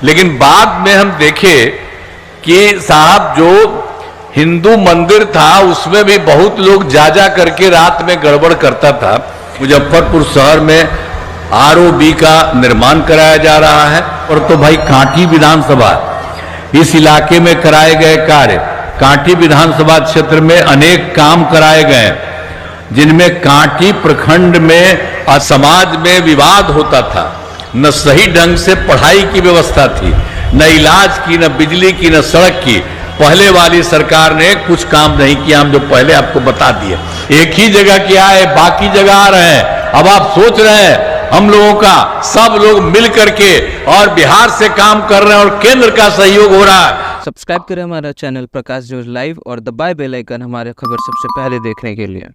लेकिन बाद में हम देखे कि साहब जो हिंदू मंदिर था उसमें भी बहुत लोग जा करके रात में गड़बड़ करता था। मुजफ्फरपुर शहर में आरओबी का निर्माण कराया जा रहा है और तो भाई कांटी विधानसभा इस इलाके में कराए गए कार्य, कांटी विधानसभा क्षेत्र में अनेक काम कराए गए जिनमें कांटी प्रखंड में समाज में विवाद होता था, न सही ढंग से पढ़ाई की व्यवस्था थी, न इलाज की, न बिजली की, न सड़क की। पहले वाली सरकार ने कुछ काम नहीं किया, हम जो पहले आपको बता दिए। एक ही जगह किया है, बाकी जगह आ रहे हैं। अब आप सोच रहे हैं हम लोगों का सब लोग मिल करके और बिहार से काम कर रहे हैं और केंद्र का सहयोग हो रहा है। सब्सक्राइब करें हमारा चैनल प्रकाश न्यूज लाइव और दबाए बेल आइकन हमारे खबर सबसे पहले देखने के लिए।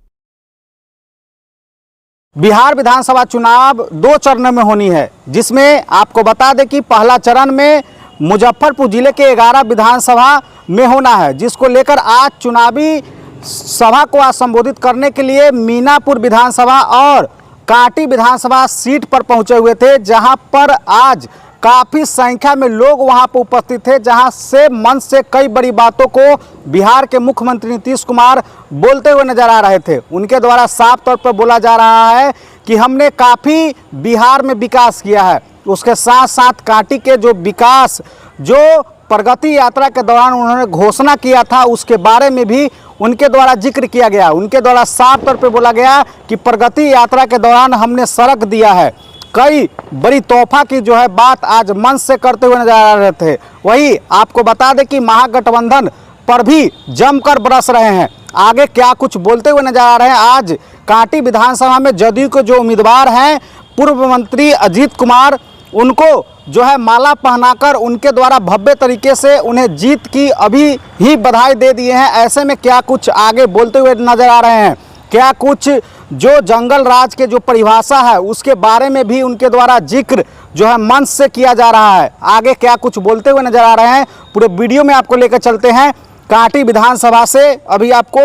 बिहार विधानसभा चुनाव 2 चरणों में होनी है, जिसमें आपको बता दें कि पहला चरण में मुजफ्फरपुर जिले के 11 विधानसभा में होना है, जिसको लेकर आज चुनावी सभा को आज संबोधित करने के लिए मीनापुर विधानसभा और कांटी विधानसभा सीट पर पहुंचे हुए थे, जहां पर आज काफ़ी संख्या में लोग वहां पर उपस्थित थे, जहां से मंच से कई बड़ी बातों को बिहार के मुख्यमंत्री नीतीश कुमार बोलते हुए नजर आ रहे थे। उनके द्वारा साफ तौर पर बोला जा रहा है कि हमने काफ़ी बिहार में विकास किया है। उसके साथ साथ कांटी के जो विकास, जो प्रगति यात्रा के दौरान उन्होंने घोषणा किया था, उसके बारे में भी उनके द्वारा जिक्र किया गया। उनके द्वारा साफ तौर पर बोला गया कि प्रगति यात्रा के दौरान हमने सड़क दिया है। कई बड़ी तोहफा की जो है बात आज मंच से करते हुए नजर आ रहे थे। वही आपको बता दें कि महागठबंधन पर भी जमकर बरस रहे हैं। आगे क्या कुछ बोलते हुए नजर आ रहे हैं। आज कांटी विधानसभा में जदयू के जो उम्मीदवार हैं पूर्व मंत्री अजीत कुमार, उनको जो है माला पहनाकर उनके द्वारा भव्य तरीके से उन्हें जीत की अभी ही बधाई दे दिए हैं। ऐसे में क्या कुछ आगे बोलते हुए नजर आ रहे हैं, क्या कुछ जो जंगल राज के जो परिभाषा है उसके बारे में भी उनके द्वारा जिक्र जो है मंच से किया जा रहा है। आगे क्या कुछ बोलते हुए नजर आ रहे हैं, पूरे वीडियो में आपको लेकर चलते हैं कांटी विधानसभा से। अभी आपको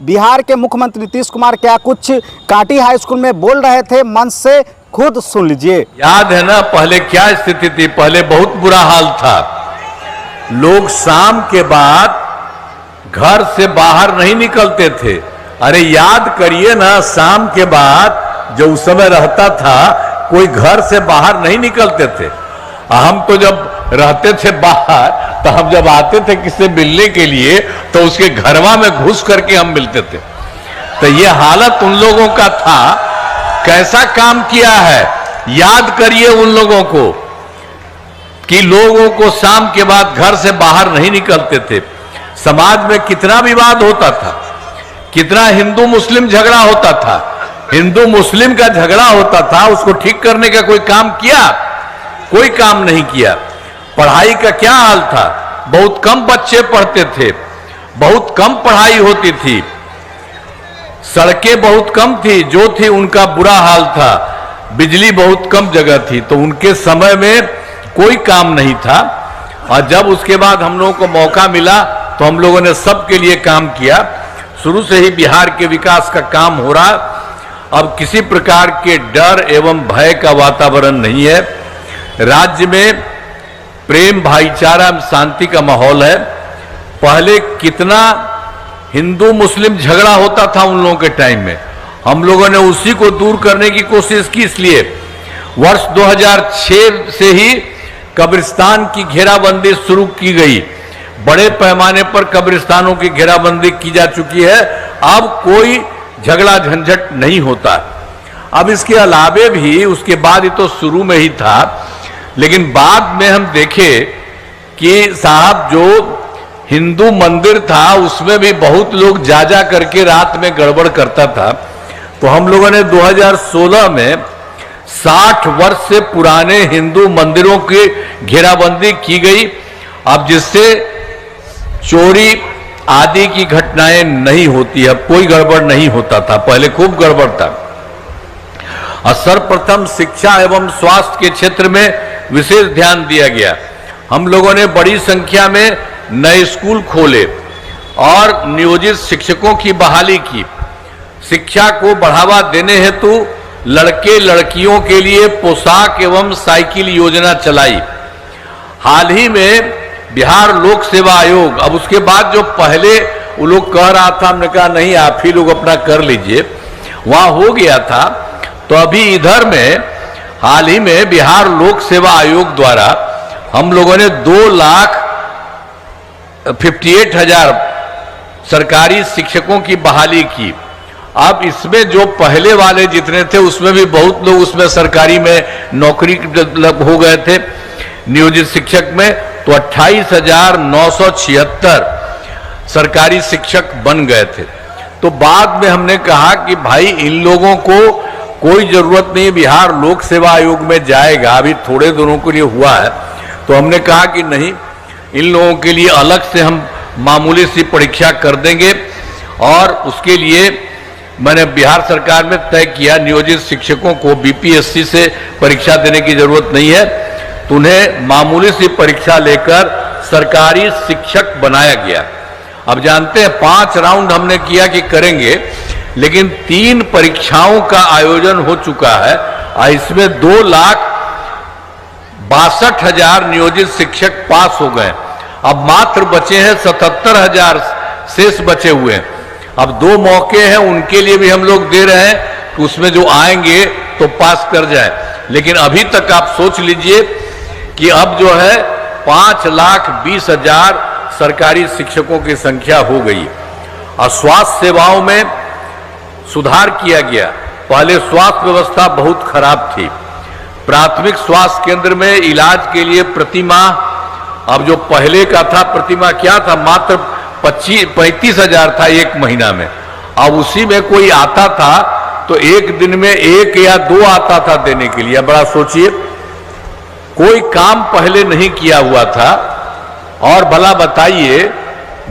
बिहार के मुख्यमंत्री नीतीश कुमार क्या कुछ कांटी हाई स्कूल में बोल रहे थे मंच से, खुद सुन लीजिए। याद है ना पहले क्या स्थिति थी? पहले बहुत बुरा हाल था। लोग शाम के बाद घर से बाहर नहीं निकलते थे। अरे याद करिए ना, शाम के बाद जो उस समय रहता था कोई घर से बाहर नहीं निकलते थे। हम तो जब रहते थे बाहर तो हम जब आते थे किससे मिलने के लिए तो उसके घरवा में घुस करके हम मिलते थे। तो ये हालत उन लोगों का था। कैसा काम किया है याद करिए उन लोगों को कि लोगों को शाम के बाद घर से बाहर नहीं निकलते थे। समाज में कितना विवाद होता था, कितना हिंदू मुस्लिम झगड़ा होता था। हिंदू मुस्लिम का झगड़ा होता था, उसको ठीक करने का कोई काम किया? कोई काम नहीं किया। पढ़ाई का क्या हाल था? बहुत कम बच्चे पढ़ते थे, बहुत कम पढ़ाई होती थी, सड़कें बहुत कम थी, जो थी उनका बुरा हाल था, बिजली बहुत कम जगह थी। तो उनके समय में कोई काम नहीं था। और जब उसके बाद हम लोगों को मौका मिला तो हम लोगों ने सबके लिए काम किया। शुरू से ही बिहार के विकास का काम हो रहा। अब किसी प्रकार के डर एवं भय का वातावरण नहीं है। राज्य में प्रेम, भाईचारा, शांति का माहौल है। पहले कितना हिंदू मुस्लिम झगड़ा होता था उन लोगों के टाइम में, हम लोगों ने उसी को दूर करने की कोशिश की। इसलिए वर्ष 2006 से ही कब्रिस्तान की घेराबंदी शुरू की गई। बड़े पैमाने पर कब्रिस्तानों की घेराबंदी की जा चुकी है। अब कोई झगड़ा झंझट नहीं होता। अब इसके अलावे भी उसके बाद ही तो शुरू में ही था, लेकिन बाद में हम देखे कि साहब जो हिंदू मंदिर था उसमें भी बहुत लोग जा करके रात में गड़बड़ करता था। तो हम लोगों ने 2016 में 60 वर्ष से पुराने हिंदू मंदिरों की घेराबंदी की गई। अब जिससे चोरी आदि की घटनाएं नहीं होती है, कोई गड़बड़ नहीं होता था। पहले खूब गड़बड़ था। और सर्वप्रथम शिक्षा एवं स्वास्थ्य के क्षेत्र में विशेष ध्यान दिया गया। हम लोगों ने बड़ी संख्या में नए स्कूल खोले और नियोजित शिक्षकों की बहाली की। शिक्षा को बढ़ावा देने हेतु लड़के लड़कियों के लिए पोशाक एवं साइकिल योजना चलाई। हाल ही में बिहार लोक सेवा आयोग, अब उसके बाद जो पहले वो लोग कह रहा था, हमने कहा नहीं आप ही लोग अपना कर लीजिए, वहां हो गया था। तो अभी इधर में हाल ही में बिहार लोक सेवा आयोग द्वारा हम लोगों ने 2,58,000 सरकारी शिक्षकों की बहाली की। अब इसमें जो पहले वाले जितने थे उसमें भी बहुत लोग उसमें सरकारी में नौकरी हो गए थे नियोजित शिक्षक में, तो 28,976 सरकारी शिक्षक बन गए थे। तो बाद में हमने कहा कि भाई इन लोगों को कोई जरूरत नहीं, बिहार लोक सेवा आयोग में जाएगा, अभी थोड़े दिनों के लिए हुआ है। तो हमने कहा कि नहीं, इन लोगों के लिए अलग से हम मामूली सी परीक्षा कर देंगे, और उसके लिए मैंने बिहार सरकार में तय किया नियोजित शिक्षकों को बीपीएससी से परीक्षा देने की जरूरत नहीं है, तो उन्हें मामूली सी परीक्षा लेकर सरकारी शिक्षक बनाया गया। अब जानते हैं 5 राउंड हमने किया कि करेंगे, लेकिन 3 परीक्षाओं का आयोजन हो चुका है और इसमें 2,62,000 नियोजित शिक्षक पास हो गए। अब मात्र बचे हैं 77,000 शेष बचे हुए हैं। अब 2 मौके हैं, उनके लिए भी हम लोग दे रहे हैं कि उसमें जो आएंगे तो पास कर जाए। लेकिन अभी तक आप सोच लीजिए कि अब जो है 5,20,000 सरकारी शिक्षकों की संख्या हो गई। और स्वास्थ्य सेवाओं में सुधार किया गया। पहले स्वास्थ्य व्यवस्था बहुत खराब थी। प्राथमिक स्वास्थ्य केंद्र में इलाज के लिए प्रति माह, अब जो पहले का था प्रति माह क्या था, मात्र 35,000 था एक महीना में। अब उसी में कोई आता था तो एक दिन में 1 या 2 आता था देने के लिए। बड़ा सोचिए, कोई काम पहले नहीं किया हुआ था, और भला बताइए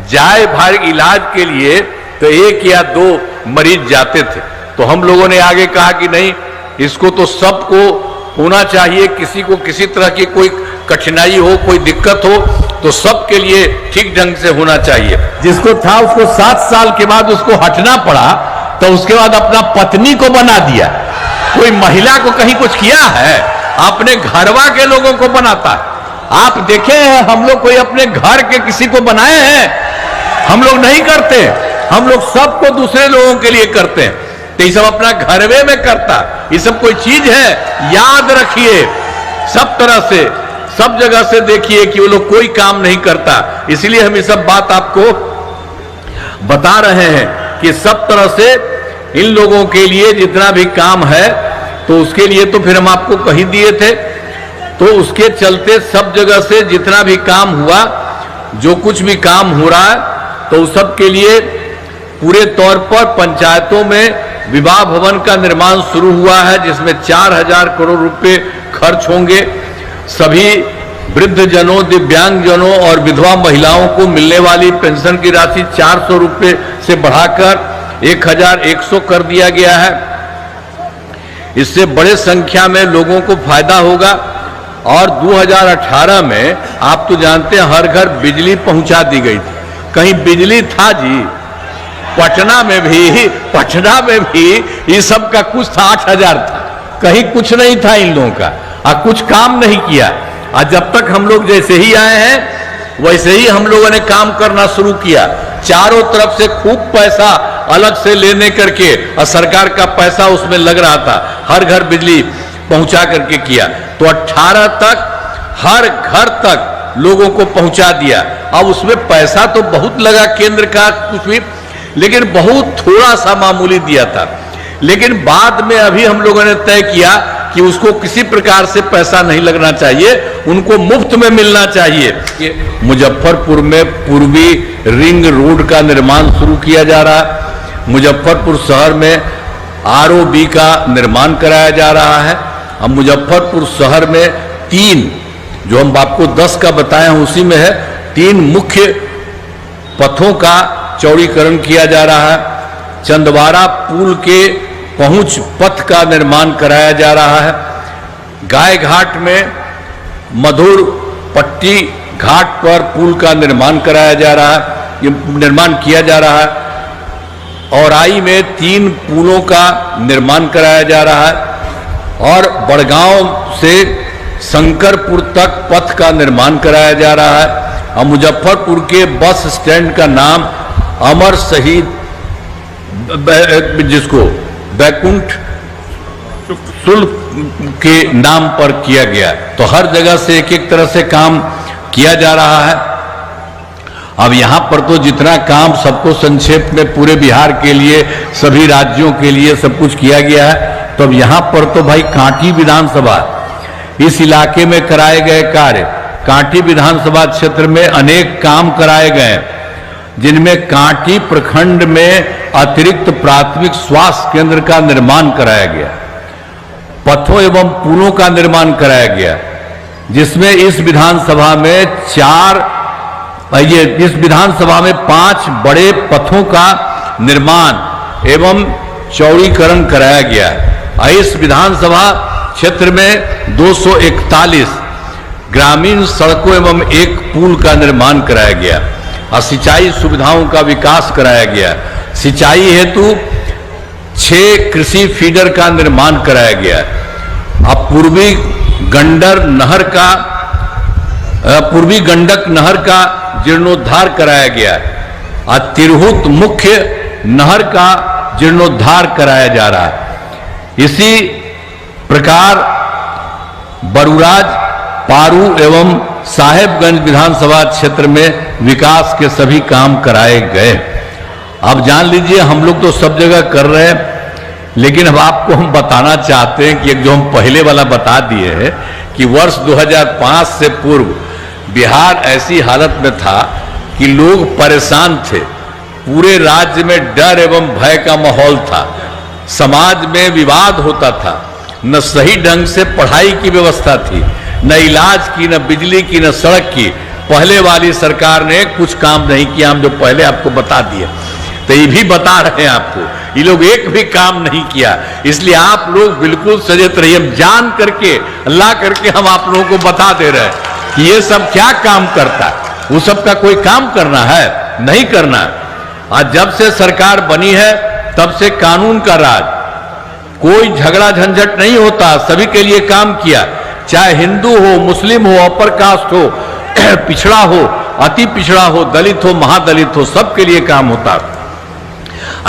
जाए भाई इलाज के लिए तो 1 या 2 मरीज जाते थे। तो हम लोगों ने आगे कहा कि नहीं, इसको तो सबको होना चाहिए, किसी को किसी तरह की कोई कठिनाई हो, कोई दिक्कत हो तो सबके लिए ठीक ढंग से होना चाहिए। जिसको था उसको 7 साल के बाद उसको हटना पड़ा, तो उसके बाद अपना पत्नी को बना दिया। कोई महिला को कहीं कुछ किया है? अपने घरवा के लोगों को बनाता है। आप देखे हैं हम लोग कोई अपने घर के किसी को बनाए हैं? हम लोग नहीं करते। हम लोग सबको दूसरे लोगों के लिए करते हैं। तो ये सब अपना घरवे में करता, ये सब कोई चीज है? याद रखिए, सब तरह से सब जगह से देखिए कि वो लोग कोई काम नहीं करता। इसलिए हम ये सब बात आपको बता रहे हैं कि सब तरह से इन लोगों के लिए जितना भी काम है, तो उसके लिए तो फिर हम आपको कही दिए थे। तो उसके चलते सब जगह से जितना भी काम हुआ, जो कुछ भी काम हो रहा है, तो उस सब के लिए पूरे तौर पर पंचायतों में विवाह भवन का निर्माण शुरू हुआ है, जिसमें 4,000 करोड़ रुपए खर्च होंगे। सभी वृद्धजनों, दिव्यांगजनों और विधवा महिलाओं को मिलने वाली पेंशन की राशि 400 रुपए से बढ़ाकर 1,100 कर दिया गया है। इससे बड़े संख्या में लोगों को फायदा होगा। और 2018 में आप तो जानते हैं हर घर बिजली पहुंचा दी गई थी। कहीं बिजली था जी? पटना में भी ये सब का कुछ था, 8,000 था, कहीं कुछ नहीं था इन लोगों का, और कुछ काम नहीं किया। और जब तक हम लोग जैसे ही आए हैं वैसे ही हम लोगों ने काम करना शुरू किया। चारों तरफ से खूब पैसा अलग से लेने करके, और सरकार का पैसा उसमें लग रहा था, हर घर बिजली पहुंचा करके किया। तो 18 तक हर घर तक लोगों को पहुंचा दिया। अब उसमें पैसा तो बहुत लगा केंद्र का कुछ भी, लेकिन बहुत थोड़ा सा मामूली दिया था। लेकिन बाद में अभी हम लोगों ने तय किया कि उसको किसी प्रकार से पैसा नहीं लगना चाहिए, उनको मुफ्त में मिलना चाहिए। मुजफ्फरपुर में पूर्वी रिंग रोड का निर्माण शुरू किया जा रहा है। मुजफ्फरपुर शहर में आरओबी का निर्माण कराया जा रहा है। अब मुजफ्फरपुर शहर में 3, जो हम आपको 10 का बताए हैं उसी में है, 3 मुख्य पथों का चौड़ीकरण किया जा रहा है। चंदवारा पुल के पहुंच पथ का निर्माण कराया जा रहा है। गाय घाट में मधुर पट्टी घाट पर पुल का निर्माण कराया जा रहा है, ये निर्माण किया जा रहा है। औराई में 3 पुलों का निर्माण कराया जा रहा है। और बड़गांव से शंकरपुर तक पथ का निर्माण कराया जा रहा है और मुजफ्फरपुर के बस स्टैंड का नाम अमर शहीद जिसको बैकुंठ शुल्क के नाम पर किया गया। तो हर जगह से एक एक तरह से काम किया जा रहा है। अब यहां पर तो जितना काम सबको संक्षेप में पूरे बिहार के लिए, सभी राज्यों के लिए सब कुछ किया गया है। तो अब यहां पर तो भाई कांटी विधानसभा, इस इलाके में कराए गए कार्य, कांटी विधानसभा क्षेत्र में अनेक काम कराए गए, जिनमें कांटी प्रखंड में अतिरिक्त प्राथमिक स्वास्थ्य केंद्र का निर्माण कराया गया, पथों एवं पुलों का निर्माण कराया गया, जिसमें इस विधानसभा में 5 बड़े पथों का निर्माण एवं चौड़ीकरण कराया गया। इस विधानसभा क्षेत्र में 241 ग्रामीण सड़कों एवं एक पुल का निर्माण कराया गया और सिंचाई सुविधाओं का विकास कराया गया। सिंचाई हेतु 6 कृषि फीडर का निर्माण कराया गया। अब पूर्वी गंडक नहर का जीर्णोद्धार कराया गया और तिरहुत मुख्य नहर का जीर्णोद्धार कराया जा रहा है। इसी प्रकार बरुराज, पारू एवं साहेबगंज विधानसभा क्षेत्र में विकास के सभी काम कराए गए। अब जान लीजिए, हम लोग तो सब जगह कर रहे हैं, लेकिन अब आपको हम बताना चाहते हैं कि एक जो हम पहले वाला बता दिए हैं कि वर्ष 2005 से पूर्व बिहार ऐसी हालत में था कि लोग परेशान थे, पूरे राज्य में डर एवं भय का माहौल था, समाज में विवाद होता था, न सही ढंग से पढ़ाई की व्यवस्था थी, न इलाज की, न बिजली की, न सड़क की। पहले वाली सरकार ने कुछ काम नहीं किया, हम जो पहले आपको बता दिए, तो ये भी बता रहे हैं आपको, ये लोग एक भी काम नहीं किया। इसलिए आप लोग बिल्कुल सजग रहिए, हम जान करके, अल्लाह करके हम आप लोगों को बता दे रहे हैं कि ये सब क्या काम करता है। वो सब का कोई काम करना है? नहीं करना। आज जब से सरकार बनी है तब से कानून का राज, कोई झगड़ा झंझट नहीं होता, सभी के लिए काम किया, चाहे हिंदू हो, मुस्लिम हो, अपर कास्ट हो, पिछड़ा हो, अति पिछड़ा हो, दलित हो, महादलित हो, सबके लिए काम होता।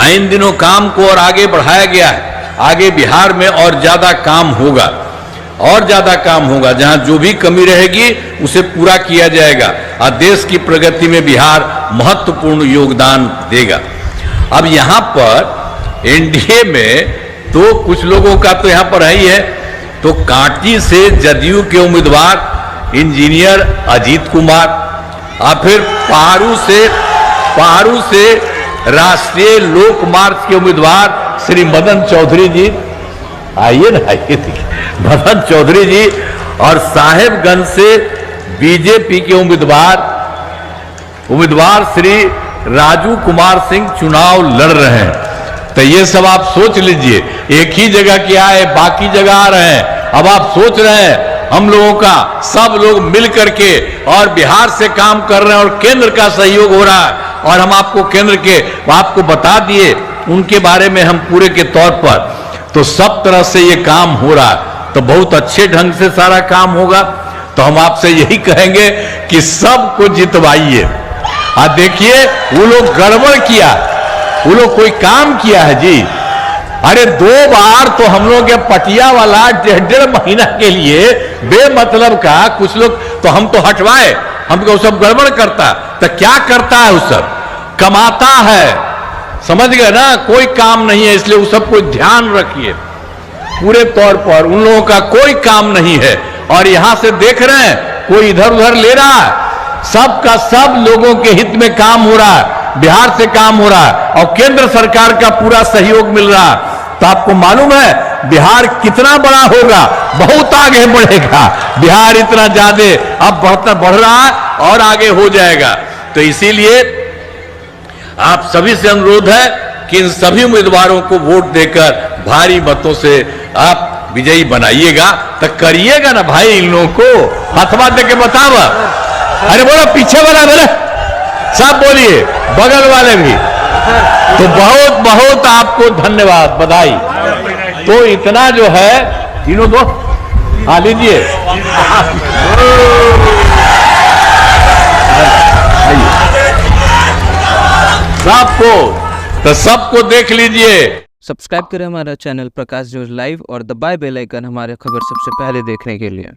इन दिनों काम को और आगे बढ़ाया गया है। आगे बिहार में और ज्यादा काम होगा, और ज्यादा काम होगा। जहां जो भी कमी रहेगी उसे पूरा किया जाएगा और देश की प्रगति में बिहार महत्वपूर्ण योगदान देगा। अब यहां पर एनडीए में तो कुछ लोगों का तो यहां पर ही है, तो कांटी से जदयू के उम्मीदवार इंजीनियर अजीत कुमार और फिर पारू से राष्ट्रीय लोक मार्च के उम्मीदवार श्री मदन चौधरी जी, आइए ना, आइए देखिए, मदन चौधरी जी, और साहेबगंज से बीजेपी के उम्मीदवार श्री राजू कुमार सिंह चुनाव लड़ रहे हैं। तो ये सब आप सोच लीजिए, एक ही जगह क्या है, बाकी जगह आ रहे हैं। अब आप सोच रहे हैं हम लोगों का, सब लोग मिल करके और बिहार से काम कर रहे हैं और केंद्र का सहयोग हो रहा है, और हम आपको केंद्र के आपको बता दिए उनके बारे में हम पूरे के तौर पर, तो सब तरह से ये काम हो रहा है। तो बहुत अच्छे ढंग से सारा काम होगा। तो हम आपसे यही कहेंगे कि सबको जितवाइए। देखिए, वो लोग गड़बड़ किया, वो लोग कोई काम किया है जी। अरे 2 बार तो हम लोग के पटिया वाला 1.5 महीना के लिए बेमतलब का कुछ लोग, तो हम तो हटवाए, हमको सब गड़बड़ करता। तो क्या करता है? वो सब कमाता है, समझ गए ना, कोई काम नहीं है। इसलिए वो सब को ध्यान रखिए, पूरे तौर पर उन लोगों का कोई काम नहीं है। और यहां से देख रहे हैं कोई इधर उधर ले रहा है, सबका सब लोगों के हित में काम हो रहा है, बिहार से काम हो रहा है और केंद्र सरकार का पूरा सहयोग मिल रहा है। तो आपको मालूम है बिहार कितना बड़ा होगा, बहुत आगे बढ़ेगा बिहार, इतना ज्यादा अब बढ़ रहा है और आगे हो जाएगा। तो इसीलिए आप सभी से अनुरोध है कि इन सभी उम्मीदवारों को वोट देकर भारी मतों से आप विजयी बनाइएगा। तो करिएगा ना भाई, इन लोगों को हथवा दे के बतावा। अरे बोलो, पीछे वाला बोले, सब बोलिए, बगल वाले भी। तो बहुत बहुत आपको धन्यवाद, बधाई। तो इतना जो है, तीनों दो हाँ लीजिए। आइए। सबको देख लीजिए। सब्सक्राइब करें हमारा चैनल प्रकाश जोश लाइव और दबाए बेल आइकन हमारे खबर सबसे पहले देखने के लिए।